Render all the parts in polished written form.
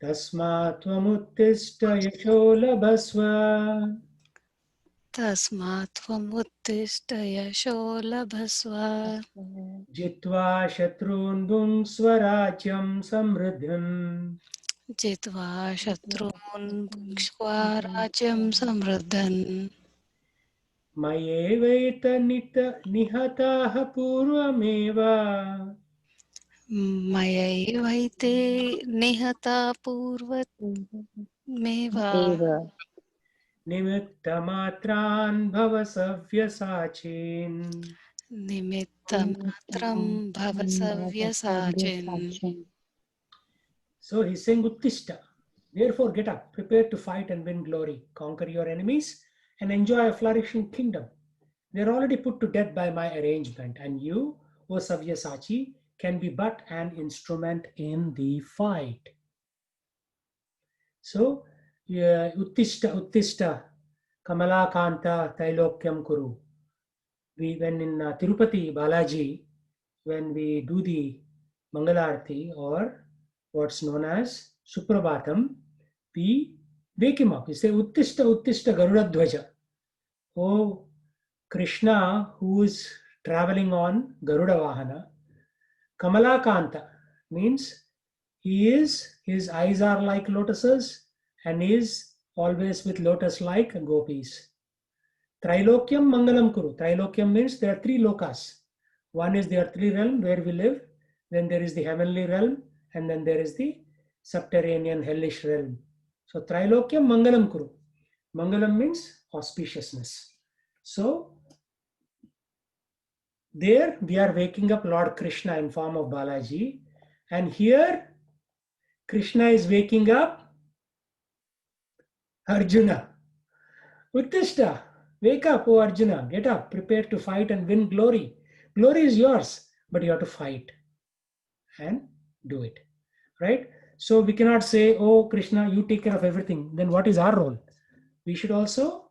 Tasmat tvamuttishta yasho labhasva. तस्मात् त्वमुत्तिष्ठ यशो लभस्व Jitva shatrun भुङ्क्ष्व राज्यं समृद्धिम्. जित्वा शत्रून् भुङ्क्ष्व राज्यं समृद्धन् निहताः पूर्वमेव. मयैवैते निहता पूर्वमेव Eva. निमित्तमात्रान् भव सव्यसाचीन्. निमित्तमात्रं भव सव्यसाचिन्. So he's saying Uttishta. Therefore get up, prepare to fight and win glory, conquer your enemies, and enjoy a flourishing kingdom. They are already put to death by my arrangement, and you, O Savyasachi, can be but an instrument in the fight. So, Uttishta, Kamalakanta, Tailokyam Kuru. When in Tirupati, Balaji, when we do the Mangalarti or what's known as Suprabhatam, we wake him up. We say, Uttishta, Uttishta, Garuda Dwaja. Oh, Krishna, who is traveling on Garuda Vahana, Kamalakanta means his eyes are like lotuses and is always with lotus-like gopis. Trilokyam Mangalam Kuru. Trilokyam means there are three lokas. One is the earthly realm where we live, then there is the heavenly realm, and then there is the subterranean hellish realm. So Trilokyam Mangalam Kuru. Mangalam means auspiciousness. So there we are waking up Lord Krishna in form of Balaji, and here Krishna is waking up Arjuna. Uttishta, wake up, O Arjuna, get up, prepare to fight and win glory. Glory is yours, but you have to fight and do it. Right? So we cannot say, oh Krishna, you take care of everything. Then what is our role? We should also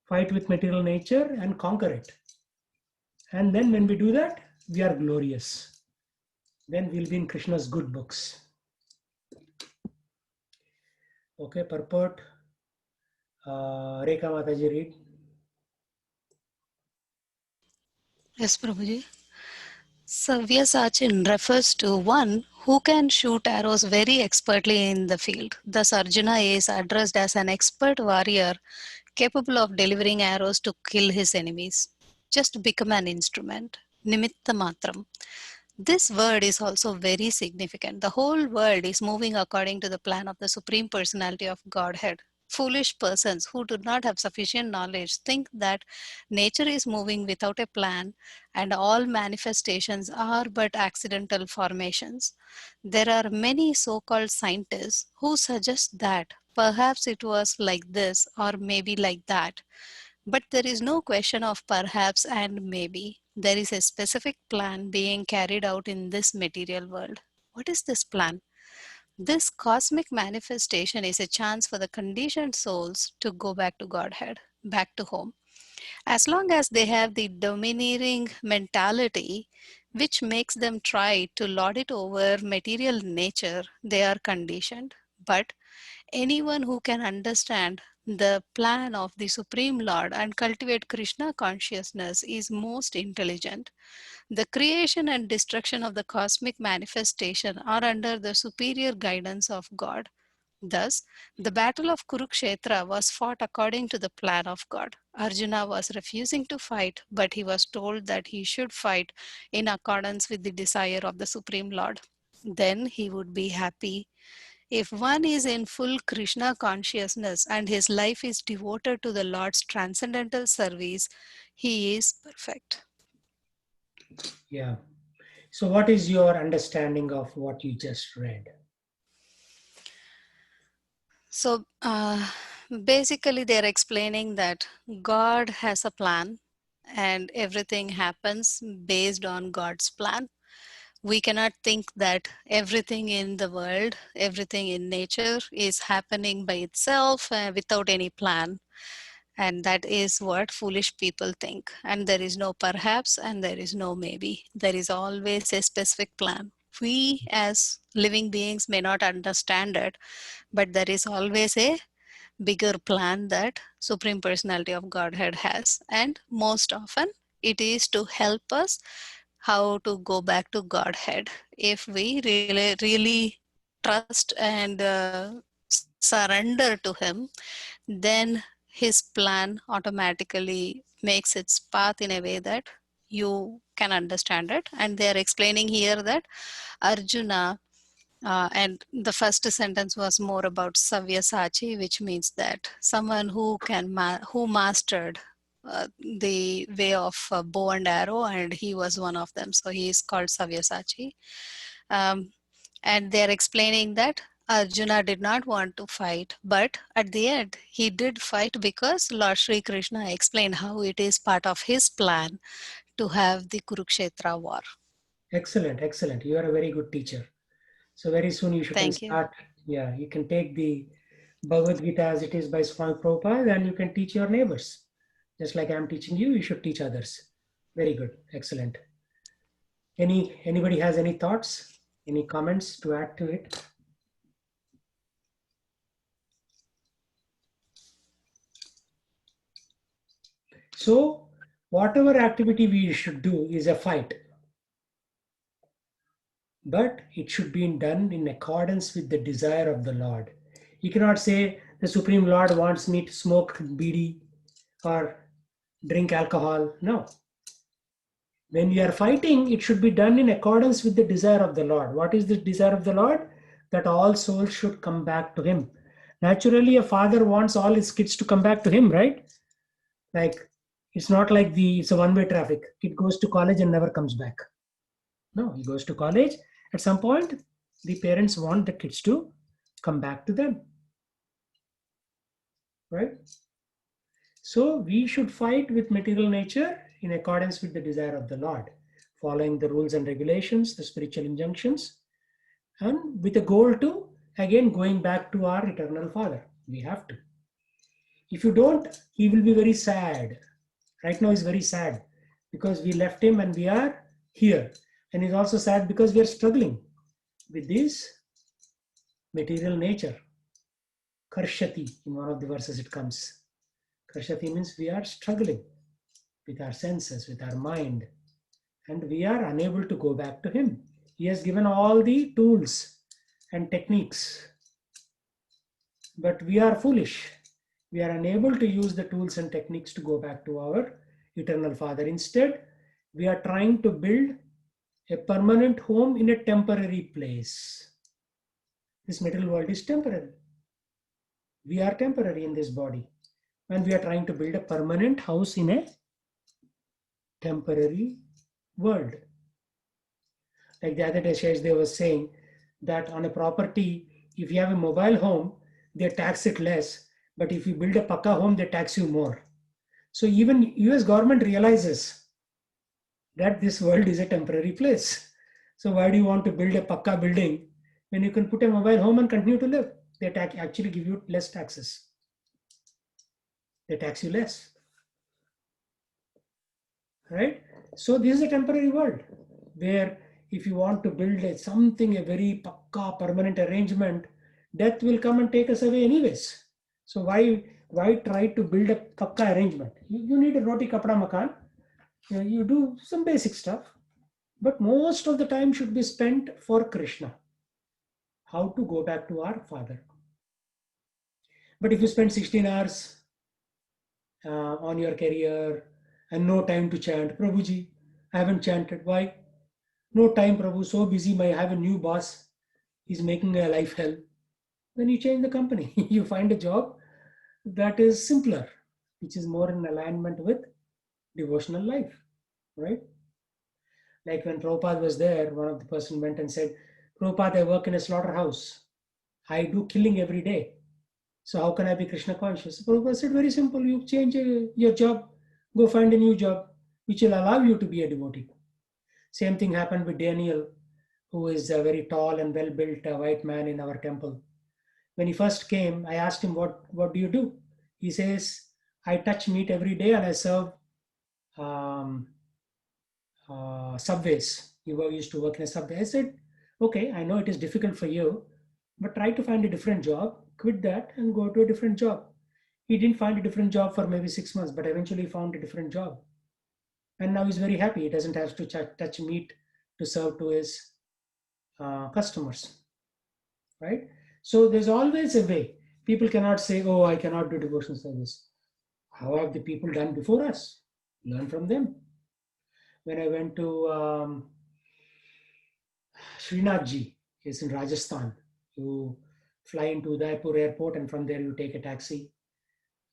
fight with material nature and conquer it. And then when we do that, we are glorious. Then we'll be in Krishna's good books. Okay, purport. Rekha Mataji, read. Yes, Prabhuji. Savyasachin refers to one who can shoot arrows very expertly in the field. Thus, Arjuna is addressed as an expert warrior capable of delivering arrows to kill his enemies. Just become an instrument. Nimitta matram. This word is also very significant. The whole world is moving according to the plan of the Supreme Personality of Godhead. Foolish persons who do not have sufficient knowledge think that nature is moving without a plan and all manifestations are but accidental formations. There are many so called scientists who suggest that perhaps it was like this or maybe like that. But there is no question of perhaps and maybe. There is a specific plan being carried out in this material world. What is this plan? This cosmic manifestation is a chance for the conditioned souls to go back to Godhead, back to home. As long as they have the domineering mentality, which makes them try to lord it over material nature, they are conditioned. But anyone who can understand the plan of the Supreme Lord and cultivate Krishna consciousness is most intelligent. The creation and destruction of the cosmic manifestation are under the superior guidance of God. Thus, the battle of Kurukshetra was fought according to the plan of God. Arjuna was refusing to fight, but he was told that he should fight in accordance with the desire of the Supreme Lord. Then he would be happy. If one is in full Krishna consciousness and his life is devoted to the Lord's transcendental service, he is perfect. Yeah. So what is your understanding of what you just read? So basically, they're explaining that God has a plan and everything happens based on God's plan. We cannot think that everything in the world, everything in nature is happening by itself without any plan. And that is what foolish people think. And there is no perhaps and there is no maybe. There is always a specific plan. We as living beings may not understand it, but there is always a bigger plan that Supreme Personality of Godhead has. And most often, it is to help us how to go back to Godhead. If we really trust and surrender to Him, then His plan automatically makes its path in a way that you can understand it. And they are explaining here that Arjuna, and the first sentence was more about Savyasachi, which means that someone who who mastered the way of bow and arrow, and he was one of them. So he is called Savyasachi. Um, and they're explaining that Arjuna did not want to fight, but at the end, he did fight because Lord Sri Krishna explained how it is part of his plan to have the Kurukshetra war. Excellent, excellent. You are a very good teacher. So very soon you can Thank you. start. Yeah, you can take the Bhagavad Gita as it is by Swami Prabhupada and you can teach your neighbors. Just like I'm teaching you, you should teach others. Very good, excellent. Anybody has any thoughts, any comments to add to it? So whatever activity we should do is a fight, but it should be done in accordance with the desire of the Lord. You cannot say the Supreme Lord wants me to smoke bidi or drink alcohol. No. When we are fighting, it should be done in accordance with the desire of the Lord. What is the desire of the Lord? That all souls should come back to Him. Naturally, a father wants all his kids to come back to him, right? Like, it's not like it's a one-way traffic. Kid goes to college and never comes back. No, he goes to college. At some point, the parents want the kids to come back to them, right? So we should fight with material nature in accordance with the desire of the Lord, following the rules and regulations, the spiritual injunctions, and with a goal to, again, going back to our eternal Father. We have to. If you don't, He will be very sad. Right now, He's very sad because we left Him and we are here. And He's also sad because we are struggling with this material nature. Karshati, in one of the verses it comes. Karshati means we are struggling with our senses, with our mind, and we are unable to go back to Him. He has given all the tools and techniques, but we are foolish. We are unable to use the tools and techniques to go back to our eternal Father. Instead, we are trying to build a permanent home in a temporary place. This material world is temporary. We are temporary in this body, and we are trying to build a permanent house in a temporary world. Like the other day, Sheshdev was saying that on a property, if you have a mobile home, they tax it less. But if you build a Pakka home, they tax you more. So even US government realizes that this world is a temporary place. So why do you want to build a Pakka building when you can put a mobile home and continue to live? They actually give you less taxes. They tax you less. Right? So this is a temporary world where if you want to build a very Pakka permanent arrangement, death will come and take us away anyways. So why try to build a Pakka arrangement? You need a roti kapda makan. You do some basic stuff, but most of the time should be spent for Krishna. How to go back to our Father. But if you spend 16 hours on your career and no time to chant, Prabhuji, I haven't chanted. Why? No time, Prabhu, so busy. I have a new boss. He's making a life hell. Then you change the company. You find a job that is simpler, which is more in alignment with devotional life, right? Like when Prabhupada was there, one of the person went and said, Prabhupada, I work in a slaughterhouse. I do killing every day. So how can I be Krishna conscious? Prabhupada said, very simple. You change your job. Go find a new job, which will allow you to be a devotee. Same thing happened with Daniel, who is a very tall and well-built white man in our temple. When he first came, I asked him, what do you do? He says, I touch meat every day and I serve subways. He used to work in a subway. I said, Okay, I know it is difficult for you, but try to find a different job, quit that and go to a different job. He didn't find a different job for maybe 6 months, but eventually found a different job. And now he's very happy. He doesn't have to touch meat to serve to his customers, right? So there's always a way. People cannot say, oh, I cannot do devotional service. How have the people done before us? Learn from them. When I went to Srinathji, is in Rajasthan, you fly into Udaipur airport and from there you take a taxi.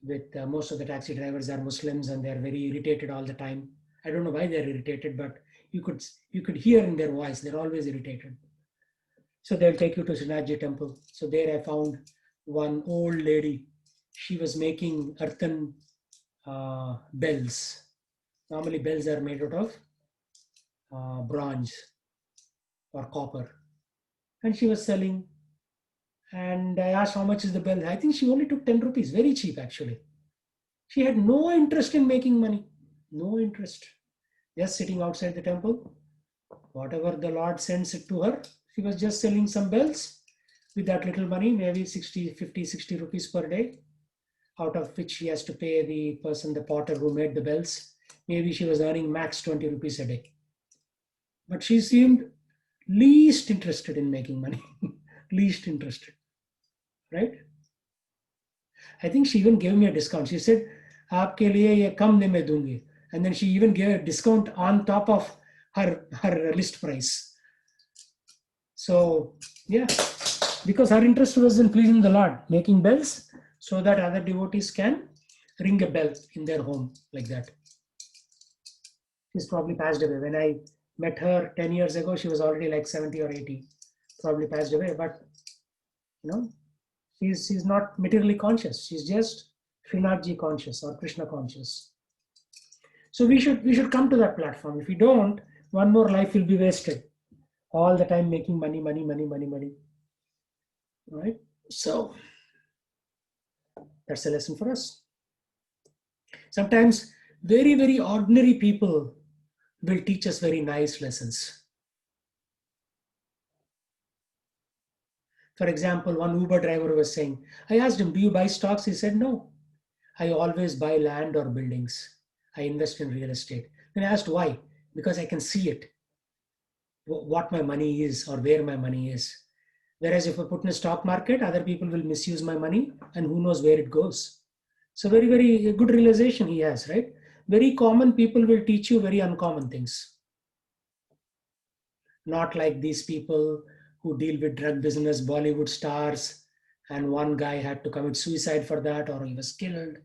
With most of the taxi drivers are Muslims and they're very irritated all the time. I don't know why they're irritated, but you could hear in their voice they're always irritated. So they'll take you to Srinathji temple. So there I found one old lady. She was making earthen bells. Normally bells are made out of bronze or copper. And she was selling. And I asked how much is the bell. I think she only took 10 rupees, very cheap actually. She had no interest in making money. No interest. Just sitting outside the temple. Whatever the Lord sends it to her, she was just selling some bells with that little money, maybe 60, 50, 60 rupees per day, out of which she has to pay the person, the potter who made the bells. Maybe she was earning max 20 rupees a day. But she seemed least interested in making money, least interested, right? I think she even gave me a discount. She said, "आपके लिए ये कम में दूंगी," and then she even gave a discount on top of her list price. So yeah, because her interest was in pleasing the Lord, making bells, so that other devotees can ring a bell in their home like that. She's probably passed away. When I met her 10 years ago, she was already like 70 or 80, probably passed away. But you know, she's not materially conscious. She's just Srinathji conscious or Krishna conscious. So we should come to that platform. If we don't, one more life will be wasted. All the time making money, money, money, money, money. Right? So that's a lesson for us. Sometimes very, very ordinary people will teach us very nice lessons. For example, one Uber driver was saying, I asked him, do you buy stocks? He said, no. I always buy land or buildings. I invest in real estate. Then I asked why? Because I can see it, what my money is or where my money is. Whereas if I put in a stock market, other people will misuse my money and who knows where it goes. So very, very good realization he has, right? Very common people will teach you very uncommon things. Not like these people who deal with drug business, Bollywood stars, and one guy had to commit suicide for that or he was killed.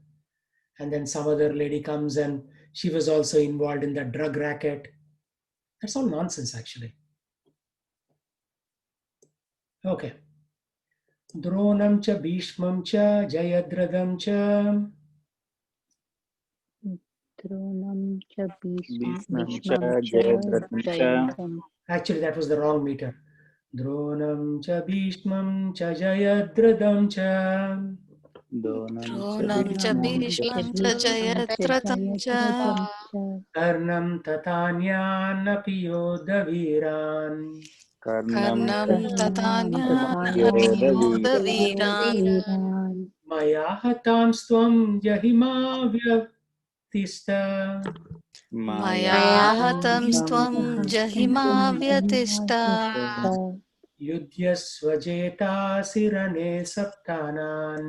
And then some other lady comes and she was also involved in that drug racket. That's all nonsense actually. Okay. Dronam cha Bhishmam cha Jayadradam cha. Dronam cha Bhishmam cha Bhishmam cha Jayadrattam cha. Jayadrattam. Actually, that was the wrong meter. Dronam cha Bhishmam cha Jayadradam cha. Dronam cha Dronam cha Bhishmam cha Bhishmam cha Jayadratam cha. Jayadrattam cha. Karnam tatanyanapi yodaviran. Karnam Tatanyanapi tatanyanapi yodaviran. yodaviran. Maya hatam svam jahima vyatista. Maya hatam stvam jahima vyatishta. Yudhyasvajeta sirane saptanan.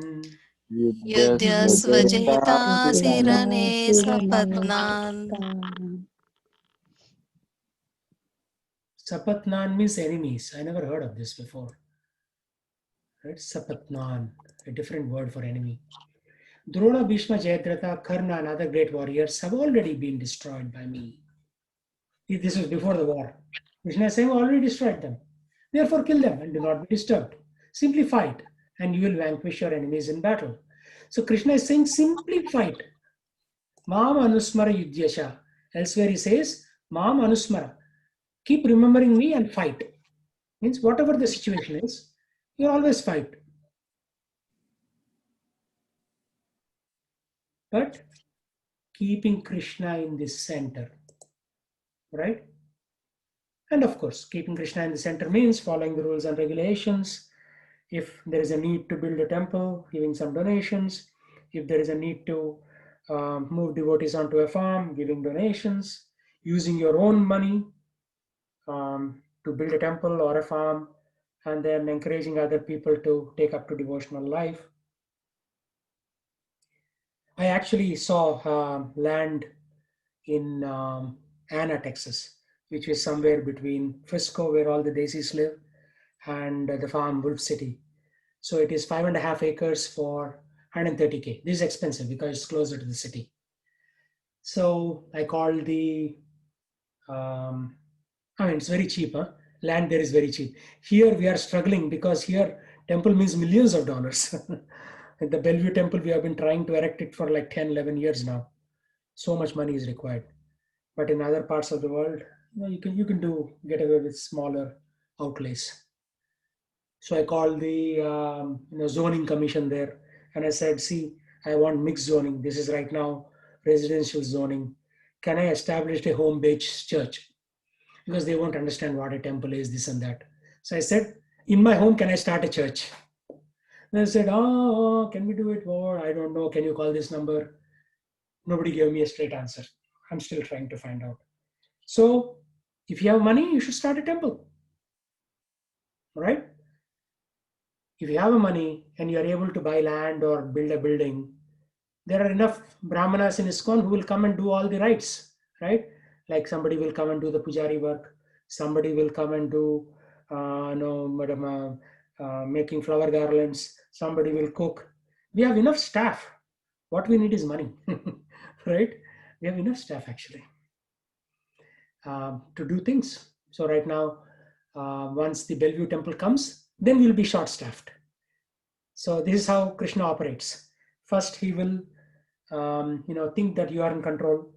Yudhyasvajeta sirane sapatnan. Sapatnan means enemies. I never heard of this before. Right? Sapatnan, a different word for enemy. Drona, Bhishma, Jayadratha, Karna, and other great warriors have already been destroyed by me. This was before the war. Krishna is saying, already destroyed them. Therefore, kill them and do not be disturbed. Simply fight, and you will vanquish your enemies in battle. So Krishna is saying, simply fight. Mam anusmara yudhyasha. Elsewhere he says, Mam anusmara. Keep remembering me and fight. Means whatever the situation is, you always fight. But keeping Krishna in the center, right? And of course, keeping Krishna in the center means following the rules and regulations. If there is a need to build a temple, giving some donations. If there is a need to move devotees onto a farm, giving donations. Using your own money to build a temple or a farm, and then encouraging other people to take up to devotional life. I actually saw land in Anna, Texas, which is somewhere between Frisco, where all the Daisies live, and the farm Wolf City. So it is 5.5 acres for 130K. This is expensive because it's closer to the city. So I called the, it's very cheap. Huh? Land there is very cheap. Here we are struggling because here temple means millions of dollars. The Bellevue temple, we have been trying to erect it for like 10, 11 years now. So much money is required. But in other parts of the world, you can get away with smaller outlays. So I called the zoning commission there, and I said, see, I want mixed zoning. This is right now residential zoning. Can I establish a home-based church? Because they won't understand what a temple is, this and that. So I said, in my home, can I start a church? And I said, can we do it? Or I don't know. Can you call this number? Nobody gave me a straight answer. I'm still trying to find out. So if you have money, you should start a temple. Right? If you have money and you are able to buy land or build a building, there are enough Brahmanas in ISKCON who will come and do all the rites, right? Like somebody will come and do the pujari work. Somebody will come and do, making flower garlands. Somebody will cook. We have enough staff. What we need is money, right? We have enough staff actually to do things. So right now, once the Bellevue temple comes, then we'll be short-staffed. So this is how Krishna operates. First, he will, think that you are in control,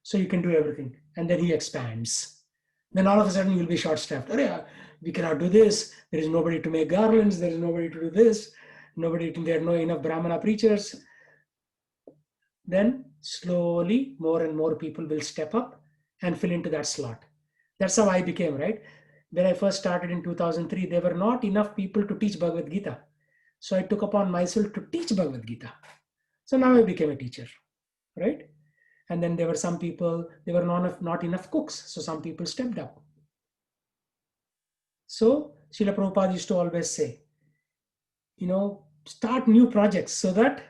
so you can do everything, and then he expands. Then all of a sudden, you'll be short-staffed. We cannot do this. There is nobody to make garlands. There is nobody to do this. There are no enough Brahmana preachers. Then slowly, more and more people will step up and fill into that slot. That's how I became, right? When I first started in 2003, there were not enough people to teach Bhagavad Gita. So I took upon myself to teach Bhagavad Gita. So now I became a teacher, right? And then there were some people, there were not enough cooks. So some people stepped up. So Srila Prabhupada used to always say, start new projects so that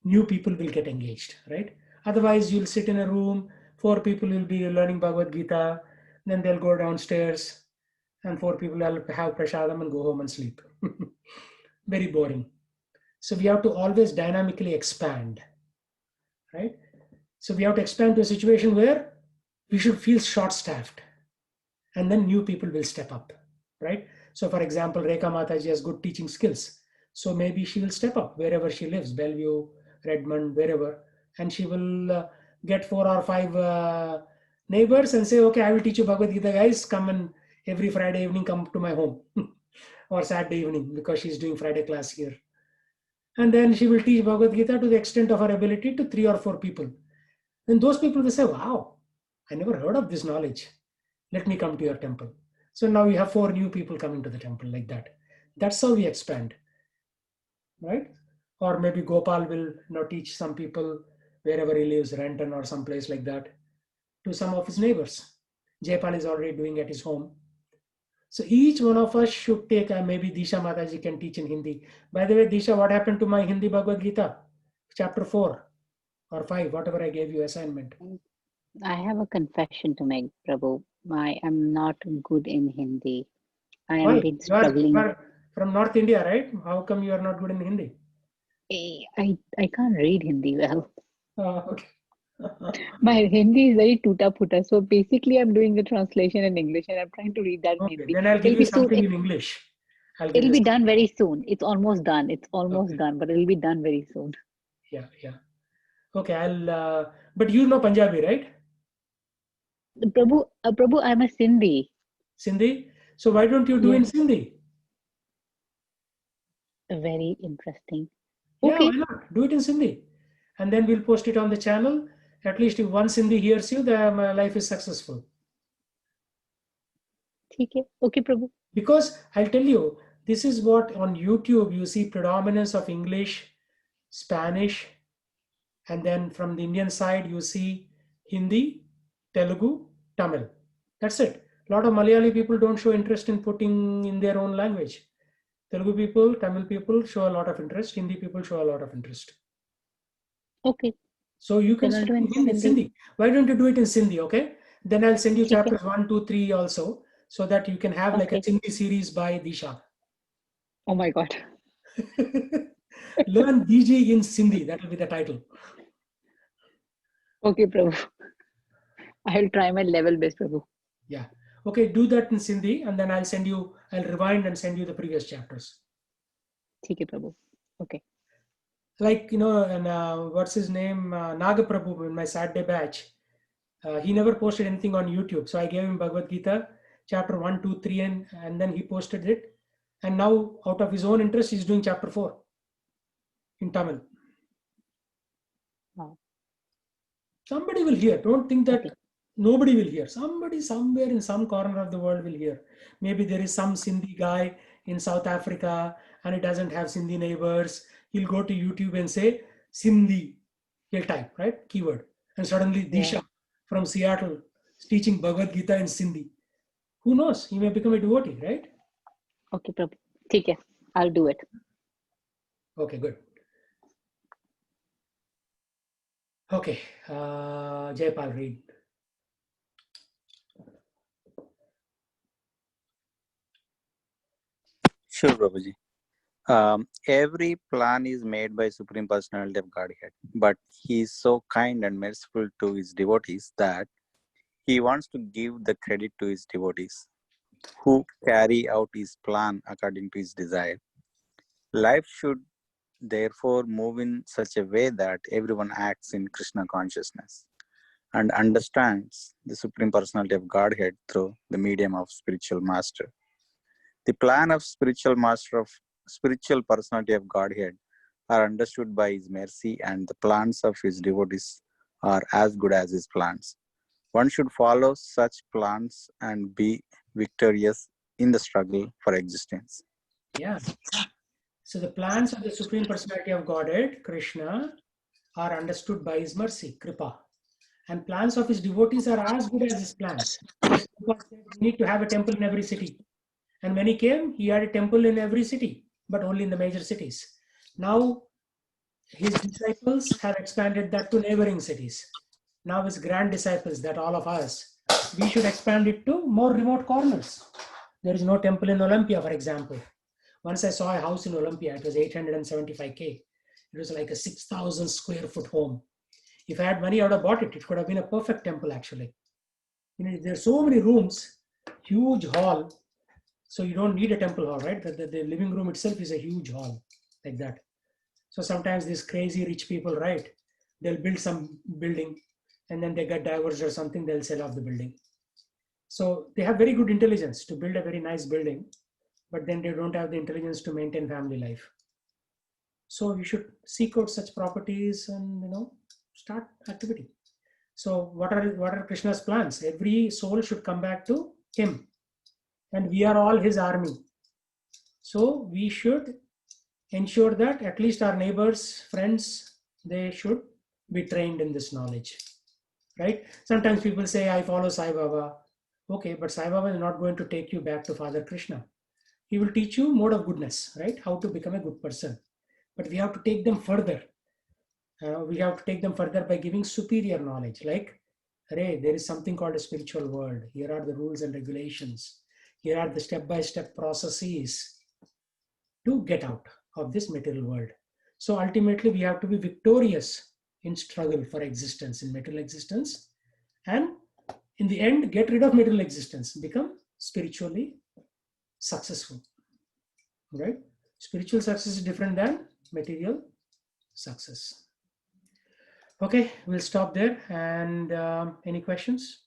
new people will get engaged, right? Otherwise, you'll sit in a room, 4 people will be learning Bhagavad Gita, then they'll go downstairs, and 4 people will have prasadam and go home and sleep. Very boring. So we have to always dynamically expand, right? So we have to expand to a situation where we should feel short-staffed, and then new people will step up, right? So for example, Rekha Mataji has good teaching skills. So maybe she will step up wherever she lives, Bellevue, Redmond, wherever, and she will get 4 or 5 neighbors and say, okay, I will teach you Bhagavad Gita, guys, come and every Friday evening, come to my home or Saturday evening, because she's doing Friday class here. And then she will teach Bhagavad Gita to the extent of her ability to 3 or 4 people. Then those people will say, wow, I never heard of this knowledge. Let me come to your temple. So now you have 4 new people coming to the temple like that. That's how we expand, right? Or maybe Gopal will teach some people wherever he lives, Renton or someplace like that, to some of his neighbors. Jaypal is already doing at his home. So each one of us should take, maybe Disha Mataji can teach in Hindi. By the way, Disha, what happened to my Hindi Bhagavad Gita? Chapter 4 or 5, whatever I gave you assignment. I have a confession to make, Prabhu. I am not good in Hindi. I Why? have been struggling. You are from North India, right? How come you are not good in Hindi? I can't read Hindi well. Okay. My Hindi is very tuta-puta. So basically, I'm doing the translation in English and I'm trying to read that in Okay, Hindi. then I'll give you something in English. It'll be done very soon. It's almost done. It's almost done, but it'll be done very soon. Yeah. Okay, but you know Punjabi, right? Prabhu, I'm a Sindhi. Sindhi? So why don't you do in Sindhi? Very interesting. Yeah, Okay. why not? Do it in Sindhi. And then we'll post it on the channel. At least if one Sindhi hears you, then my life is successful. ठीक है, okay Prabhu. Because I'll tell you, this is what on YouTube you see predominance of English, Spanish, and then from the Indian side you see Hindi, Telugu, Tamil. That's it. A lot of Malayali people don't show interest in putting in their own language. Telugu people, Tamil people show a lot of interest. Hindi people show a lot of interest. Okay. So you can Then I'll do study in in Sindhi. Sindhi. Why don't you do it in Sindhi? Okay. Then I'll send you ठीक है. chapters 1, 2, 3 also, so that you can have like a Okay. Sindhi series by Disha. Oh my God. Learn DG in Sindhi. That will be the title. Okay Prabhu. I'll try my level best Prabhu. Yeah. Okay. Do that in Sindhi, and then I'll rewind and send you the previous chapters. ठीक है प्रभु. Okay. Like, and what's his name? Naga Prabhu in my Saturday batch. He never posted anything on YouTube. So I gave him Bhagavad Gita, chapter 1, 2, 3, and then he posted it. And now, out of his own interest, he's doing chapter 4 in Tamil. Wow. Somebody will hear. Don't think that Okay. nobody will hear. Somebody somewhere in some corner of the world will hear. Maybe there is some Sindhi guy in South Africa and he doesn't have Sindhi neighbors. He'll go to YouTube and say Sindhi. He'll type, right? Keyword. And suddenly Disha from Seattle is teaching Bhagavad Gita in Sindhi. Who knows? He may become a devotee, right? Okay प्रभु. ठीक है. I'll do it. Okay, good. Okay, Jaypal, read. Sure, Prabhuji. Every plan is made by Supreme Personality of Godhead, but he is so kind and merciful to his devotees that he wants to give the credit to his devotees who carry out his plan according to his desire. Life should therefore move in such a way that everyone acts in Krishna consciousness and understands the Supreme Personality of Godhead through the medium of spiritual master. The plan of spiritual master of spiritual personality of Godhead are understood by his mercy, and the plans of his devotees are as good as his plans. One should follow such plans and be victorious in the struggle for existence. Yeah. So the plans of the Supreme Personality of Godhead, Krishna, are understood by his mercy, Kripa. And plans of his devotees are as good as his plans. Just because we need to have a temple in every city. And when he came, he had a temple in every city, but only in the major cities. Now, his disciples have expanded that to neighboring cities. Now his grand disciples, that all of us, we should expand it to more remote corners. There is no temple in Olympia, for example. Once I saw a house in Olympia, it was 875K. It was like a 6,000 square foot home. If I had money, I would have bought it. It could have been a perfect temple, actually. There are so many rooms, huge hall. So you don't need a temple hall, right? The living room itself is a huge hall like that. So sometimes these crazy rich people, right? They'll build some building and then they get divorced or something, they'll sell off the building. So they have very good intelligence to build a very nice building, but then they don't have the intelligence to maintain family life. So you should seek out such properties and start activity. So what are Krishna's plans? Every soul should come back to him, and we are all his army. So we should ensure that at least our neighbors, friends, they should be trained in this knowledge, right? Sometimes people say, I follow Sai Baba. Okay, but Sai Baba is not going to take you back to Father Krishna. He will teach you mode of goodness, right? How to become a good person. But we have to take them further. We have to take them further by giving superior knowledge. Like, hey, there is something called a spiritual world. Here are the rules and regulations. Here are the step-by-step processes to get out of this material world. So ultimately, we have to be victorious in struggle for existence, in material existence. And in the end, get rid of material existence, become spiritually successful, right? Spiritual success is different than material success. Okay, we'll stop there. And any questions?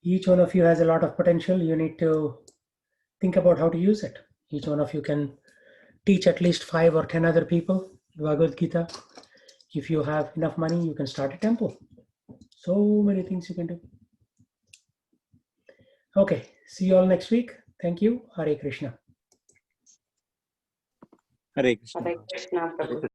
Each one of you has a lot of potential. You need to think about how to use it. Each one of you can teach at least 5 or 10 other people Bhagavad Gita. If you have enough money, you can start a temple. So many things you can do. Okay, see you all next week. Thank you. Hare Krishna. Hare Krishna. Hare Krishna, Prabhu.